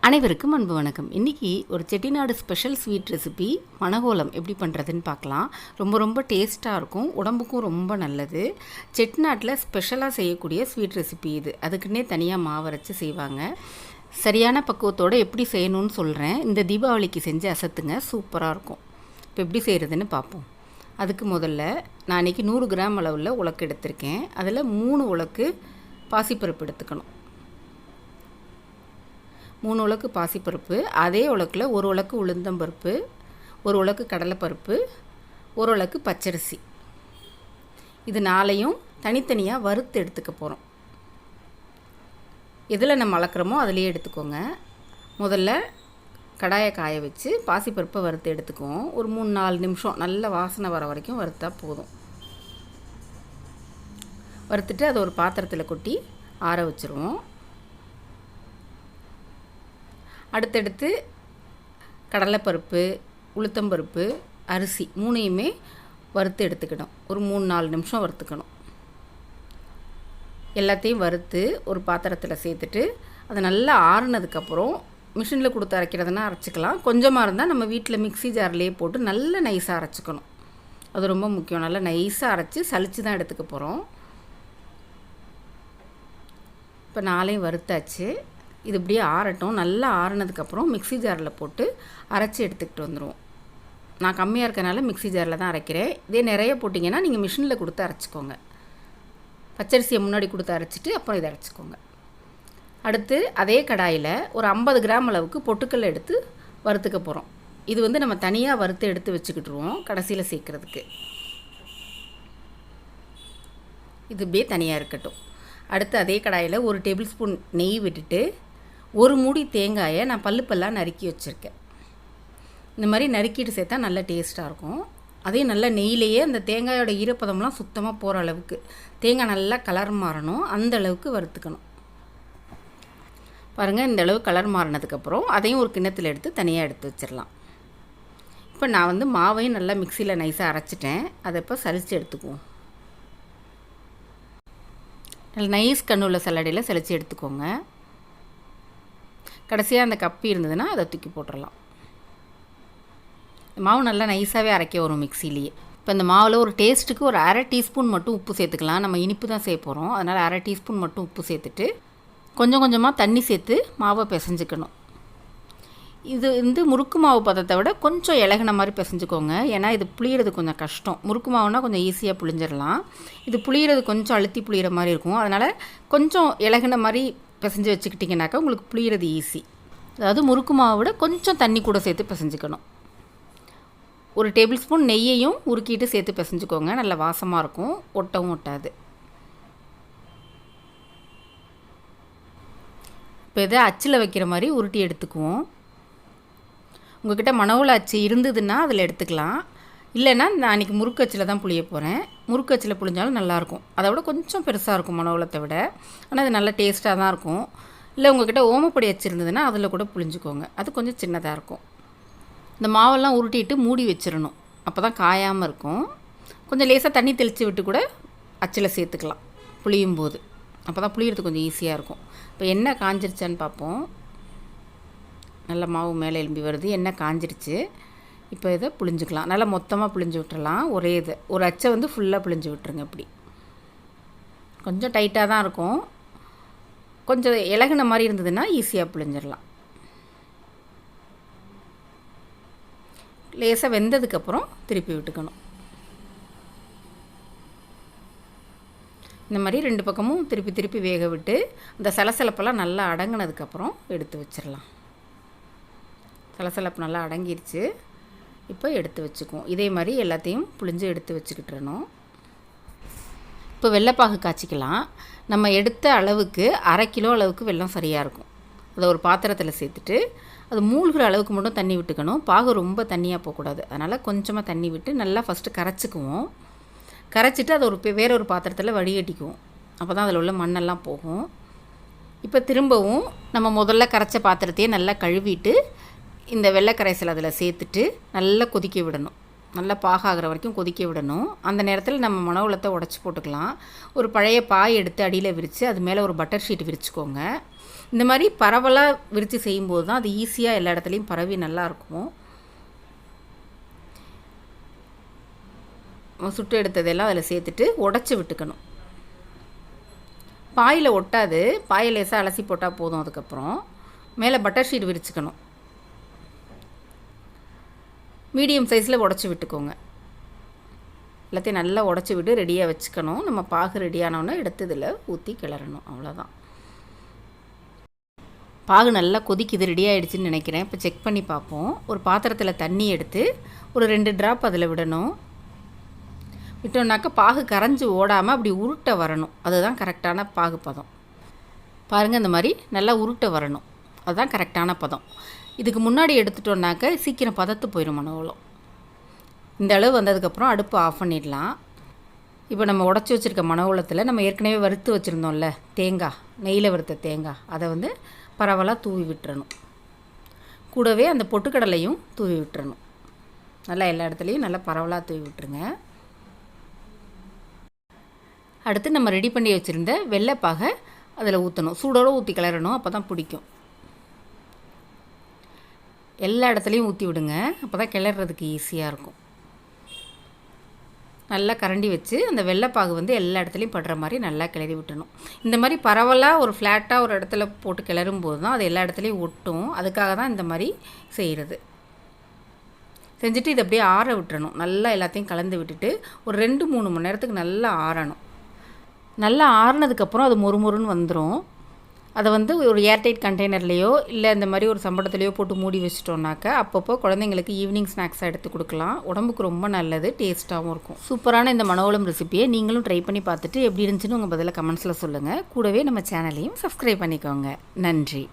அனைவருக்கும் அன்பு வணக்கம். இன்றைக்கி ஒரு செட்டிநாடு ஸ்பெஷல் ஸ்வீட் ரெசிபி மணகோலம் எப்படி பண்ணுறதுன்னு பார்க்கலாம். ரொம்ப டேஸ்ட்டாக இருக்கும், உடம்புக்கும் ரொம்ப நல்லது. செட்டிநாட்டில் ஸ்பெஷலாக செய்யக்கூடிய ஸ்வீட் ரெசிபி இது. அதுக்குன்னே தனியாக மாவரைச்சி செய்வாங்க. சரியான பக்குவத்தோடு எப்படி செய்யணும்னு சொல்கிறேன். இந்த தீபாவளிக்கு செஞ்சு அசத்துங்க, சூப்பராக இருக்கும். இப்போ எப்படி செய்கிறதுன்னு பார்ப்போம். அதுக்கு முதல்ல நான் இன்றைக்கி 100 கிராம் அளவில் உலக்கு எடுத்திருக்கேன். அதில் 3 உலக்கு பாசிப்பருப்பு எடுத்துக்கணும். 3 உலக்கு பாசிப்பருப்பு, அதே உலக்கில் 1 உலக்கு உளுந்தம்பருப்பு, 1 உலக்கு கடலைப்பருப்பு, 1 உலக்கு பச்சரிசி. இது 4ஐயும் தனித்தனியாக வறுத்து எடுத்துக்க போகிறோம். எதில் நம்ம அளக்குறோமோ அதிலேயே எடுத்துக்கோங்க. முதல்ல கடாயை காய வச்சு பாசிப்பருப்பை வறுத்து எடுத்துக்குவோம். ஒரு 3-4 நிமிஷம் நல்ல வாசனை வர வரைக்கும் வறுத்தா போதும். வறுத்துட்டு அதை ஒரு பாத்திரத்தில் கொட்டி ஆற வச்சுருவோம். அடுத்தடுத்து கடலைப்பருப்பு, உளுத்தம்பருப்பு, அரிசி 3ஐயுமே வறுத்து எடுத்துக்கணும். ஒரு 3-4 நிமிஷம் வறுத்துக்கணும். எல்லாத்தையும் வறுத்து ஒரு பாத்திரத்தில் சேர்த்துட்டு அதை நல்லா ஆறுனதுக்கப்புறம் மிஷினில் கொடுத்து அரைக்கிறதுனா அரைச்சிக்கலாம். கொஞ்சமாக இருந்தால் நம்ம வீட்டில் மிக்ஸி ஜார்லேயே போட்டு நல்ல நைஸாக அரைச்சிக்கணும். அது ரொம்ப முக்கியம். நல்லா நைஸாக அரைச்சி சலித்து தான் எடுத்துக்க போகிறோம். இப்போ 4ஐயும் வறுத்தாச்சு. இது இப்படியே ஆறட்டும். நல்லா ஆறுனதுக்கப்புறம் மிக்ஸி ஜாரில் போட்டு அரைச்சி எடுத்துக்கிட்டு வந்துடுவோம். நான் கம்மியாக இருக்கனால மிக்ஸி ஜாரில் தான் அரைக்கிறேன். இதே நிறைய போட்டிங்கன்னா நீங்கள் மிஷினில் கொடுத்து அரைச்சிக்கோங்க. பச்சரிசியை முன்னாடி கொடுத்து அரைச்சிட்டு அப்புறம் இதை அரைச்சிக்கோங்க. அடுத்து அதே கடாயில் ஒரு 50 கிராம் அளவுக்கு பொட்டுக்கல்லை எடுத்து வறுத்துக்க போகிறோம். இது வந்து நம்ம தனியாக வறுத்து எடுத்து வச்சுக்கிட்டுருவோம் கடைசியில் சேர்க்குறதுக்கு. இது இப்படியே தனியாக இருக்கட்டும். அடுத்து அதே கடாயில் 1 டேபிள் ஸ்பூன் நெய் விட்டுட்டு 1 மூடி தேங்காயை நான் பல்லாக நறுக்கி வச்சுருக்கேன். இந்த மாதிரி நறுக்கிட்டு சேர்த்தா நல்ல டேஸ்ட்டாக இருக்கும். அதே நல்லா நெய்யிலேயே அந்த தேங்காயோட ஈரப்பதம்லாம் சுத்தமாக போகிற அளவுக்கு, தேங்காய் நல்லா கலர் மாறணும், அந்த அளவுக்கு வறுத்துக்கணும். பாருங்கள், இந்த அளவு கலர் மாறினதுக்கப்புறம் அதையும் ஒரு கிண்ணத்தில் எடுத்து தனியாக எடுத்து வச்சிடலாம். இப்போ நான் வந்து மாவையும் நல்லா மிக்சியில் நைஸாக அரைச்சிட்டேன். அதை இப்போ சலித்து எடுத்துக்குவோம். நல்ல நைஸ் கண்ணுள்ள சல்லடையில் சலித்து எடுத்துக்கோங்க. கடைசியாக அந்த கப்பி இருந்ததுன்னா அதை தூக்கி போட்டுடலாம். மாவு நல்லா நைஸாகவே அரைக்க வரும் மிக்சிலேயே. இப்போ இந்த மாவில் ஒரு டேஸ்ட்டுக்கு ஒரு 1/2 டீஸ்பூன் மட்டும் உப்பு சேர்த்துக்கலாம். நம்ம இனிப்பு தான் சேர்க்க போகிறோம், அதனால் 1/2 டீஸ்பூன் மட்டும் உப்பு சேர்த்துட்டு கொஞ்சம் கொஞ்சமாக தண்ணி சேர்த்து மாவை பிசைஞ்சிக்கணும். இது வந்து முறுக்கு மாவு பதத்தை விட கொஞ்சம் இலகுன மாதிரி பிசைஞ்சிக்கோங்க. ஏன்னா இது புளியறது கொஞ்சம் கஷ்டம். முறுக்கு மாவுனா கொஞ்சம் ஈஸியாக புளிஞ்சிடலாம். இது புளியறது கொஞ்சம் அழுத்தி புளியிற மாதிரி இருக்கும். அதனால் கொஞ்சம் இலகுன மாதிரி பிசைஞ்சு வச்சுக்கிட்டிங்கனாக்கா உங்களுக்கு புளியறது ஈஸி. அதாவது முறுக்கு மாவை விட கொஞ்சம் தண்ணி கூட சேர்த்து பிசைஞ்சிக்கணும். 1 டேபிள் ஸ்பூன் நெய்யையும் உருக்கிட்டு சேர்த்து பிசைஞ்சிக்கோங்க. நல்ல வாசமாக இருக்கும், ஒட்டவும் ஒட்டாது. இப்போ இதை அச்சில் வைக்கிற மாதிரி உருட்டி எடுத்துக்குவோம். உங்கள்கிட்ட மணவுள அச்சு இருந்ததுன்னா அதில் எடுத்துக்கலாம். இல்லைன்னா நான் அன்றைக்கி முறுக்கு அச்சில் தான் புளிய போகிறேன். முறுக்கு அச்சில் புளிஞ்சாலும் நல்லாயிருக்கும். அதை விட கொஞ்சம் பெருசாக இருக்கும் மணவுளத்தை விட. ஆனால் அது நல்ல டேஸ்ட்டாக தான் இருக்கும். இல்லை உங்கள்கிட்ட ஓமப்பொடி அச்சு இருந்ததுன்னா அதில் கூட புளிஞ்சுக்கோங்க. அது கொஞ்சம் சின்னதாக இருக்கும். இந்த மாவெல்லாம் உருட்டிட்டு மூடி வச்சிடணும். அப்போ தான் காயாமல் இருக்கும். கொஞ்சம் லேசாக தண்ணி தெளித்து விட்டு கூட அச்சில் சேர்த்துக்கலாம் புளியும் போது. அப்போ தான் புளியறது கொஞ்சம் ஈஸியாக இருக்கும். இப்போ எண்ணெய் காஞ்சிருச்சான்னு பார்ப்போம். நல்ல மாவு மேலே எலும்பி வருது, எண்ணெய் காஞ்சிருச்சு. இப்போ இதை புளிஞ்சிக்கலாம். நல்லா மொத்தமாக புளிஞ்சு விட்டுறலாம். ஒரே இது ஒரு அச்சை வந்து ஃபுல்லாக புளிஞ்சு விட்டுருங்க. இப்படி கொஞ்சம் டைட்டாக தான் இருக்கும். கொஞ்சம் இலகுன மாதிரி இருந்ததுன்னா ஈஸியாக புளிஞ்சிடலாம். லேசாக வெந்ததுக்கப்புறம் திருப்பி விட்டுக்கணும். இந்த மாதிரி 2 பக்கமும் திருப்பி வேக விட்டு அந்த சலசலப்பெல்லாம் நல்லா அடங்கினதுக்கப்புறம் எடுத்து வச்சிடலாம். சலசலப்பு நல்லா அடங்கிருச்சு. இப்போ எடுத்து வச்சுக்குவோம். இதே மாதிரி எல்லாத்தையும் புளிஞ்சு எடுத்து வச்சுக்கிட்டுறணும். இப்போ வெள்ளைப்பாகு காய்ச்சிக்கலாம். நம்ம எடுத்த அளவுக்கு 1/2 கிலோ அளவுக்கு வெல்லம் சரியாக இருக்கும். அதை ஒரு பாத்திரத்தில் சேர்த்துட்டு அது மூழ்கிற அளவுக்கு மட்டும் தண்ணி விட்டுக்கணும். பாகு ரொம்ப தண்ணியாக போகக்கூடாது. அதனால் கொஞ்சமாக தண்ணி விட்டு நல்லா ஃபஸ்ட்டு கரைச்சிக்குவோம். கரைச்சிட்டு அதை வேற ஒரு பாத்திரத்தில் வடிகட்டிக்குவோம். அப்போ தான் அதில் உள்ள மண்ணெல்லாம் போகும். இப்போ திரும்பவும் நம்ம முதல்ல கரைச்ச பாத்திரத்தையே நல்லா கழுவிட்டு இந்த வெள்ளை கரைசல் அதில் சேர்த்துட்டு நல்லா கொதிக்க விடணும். நல்லா பாகாகிற வரைக்கும் கொதிக்க விடணும். அந்த நேரத்தில் நம்ம மணவளத்தை உடச்சி போட்டுக்கலாம். ஒரு பழைய பாய் எடுத்து அடியில் விரித்து அது மேலே ஒரு பட்டர் ஷீட் விரிச்சுக்கோங்க. இந்த மாதிரி பரவலாக விரித்து செய்யும்போது தான் அது ஈஸியாக எல்லா இடத்துலையும் பரவி நல்லாயிருக்கும். சுட்டு எடுத்ததெல்லாம் அதில் சேர்த்துட்டு உடச்சி விட்டுக்கணும். பாயில் ஒட்டாது, பாயை லேசாக அலசி போட்டால் போதும். அதுக்கப்புறம் மேலே பட்டர் ஷீட் விரிச்சுக்கணும். மீடியம் சைஸில் உடச்சி விட்டுக்கோங்க. எல்லாத்தையும் நல்லா உடச்சி விட்டு ரெடியாக வச்சுக்கணும். நம்ம பாகு ரெடியானோன்னா எடுத்து இதில் ஊற்றி கிளறணும். அவ்வளோதான். பாகு நல்லா கொதிக்குது, ரெடி ஆகிடுச்சின்னு நினைக்கிறேன். இப்போ செக் பண்ணி பார்ப்போம். ஒரு பாத்திரத்தில் தண்ணி எடுத்து ஒரு 2 ட்ராப் அதில் விடணும். விட்டோம்னாக்கா பாகு கரைஞ்சி ஓடாமல் அப்படி உருட்டை வரணும். அதுதான் கரெக்டான பாகு பதம். பாருங்கள், இந்த மாதிரி நல்லா உருட்டை வரணும். அதுதான் கரெக்டான பதம். இதுக்கு முன்னாடி எடுத்துட்டோம்னாக்கா சீக்கிரம் பதத்து போயிடும் மனவளம். இந்த அளவு வந்ததுக்கப்புறம் அடுப்பு ஆஃப் பண்ணிடலாம். இப்போ நம்ம உடச்சி வச்சுருக்க மனவளத்தில் நம்ம ஏற்கனவே வறுத்து வச்சுருந்தோம்ல தேங்காய், நெய்யில் வறுத்த தேங்காய், அதை பரவலாக தூவி விட்டுறணும். கூடவே அந்த பொட்டுக்கடலையும் தூவி விட்டுறணும். நல்லா எல்லா இடத்துலையும் நல்லா பரவலாக தூவி விட்டுருங்க. அடுத்து நம்ம ரெடி பண்ணி வச்சுருந்த வெள்ளைப்பாகை அதில் ஊற்றணும். சூடோடு ஊற்றி கிளறணும். அப்போ தான் பிடிக்கும். எல்லா இடத்துலையும் ஊற்றி விடுங்க. அப்போ தான் கிளறதுக்கு ஈஸியாக இருக்கும். நல்லா கரண்டி வச்சு அந்த வெள்ளைப்பாகு எல்லா இடத்துலையும் படுற மாதிரி நல்லா கிளறி விட்டணும். இந்த மாதிரி பரவலாக ஒரு ஃப்ளாட்டாக ஒரு இடத்துல போட்டு கிளறும்போது தான் அது எல்லா இடத்துலையும் ஒட்டும். அதுக்காக தான் இந்த மாதிரி செய்கிறது. செஞ்சுட்டு இதை அப்படியே ஆற விட்டுறணும். நல்லா எல்லாத்தையும் கலந்து விட்டுட்டு ஒரு 2-3 மணி நேரத்துக்கு நல்லா ஆறணும். நல்லா ஆறுனதுக்கப்புறம் அது மொறுமொறுன்னு வந்துடும். அதை ஒரு ஏர்டைட் கண்டெய்னர்லேயோ இல்லை இந்த மாதிரி ஒரு சம்பளத்துலேயோ போட்டு மூடி வச்சிட்டோம்னாக்கா அப்பப்போ குழந்தைங்களுக்கு ஈவினிங் ஸ்நாக்ஸாக எடுத்து கொடுக்கலாம். உடம்புக்கு ரொம்ப நல்லது, டேஸ்ட்டாகவும் இருக்கும். சூப்பரான இந்த மனோளம் ரெசிபியை நீங்களும் ட்ரை பண்ணி பார்த்துட்டு எப்படி இருந்துச்சுன்னு உங்கள் பதிலாக கமெண்ட்ஸில் சொல்லுங்கள். கூடவே நம்ம சேனலையும் சப்ஸ்கிரைப் பண்ணிக்கோங்க. நன்றி.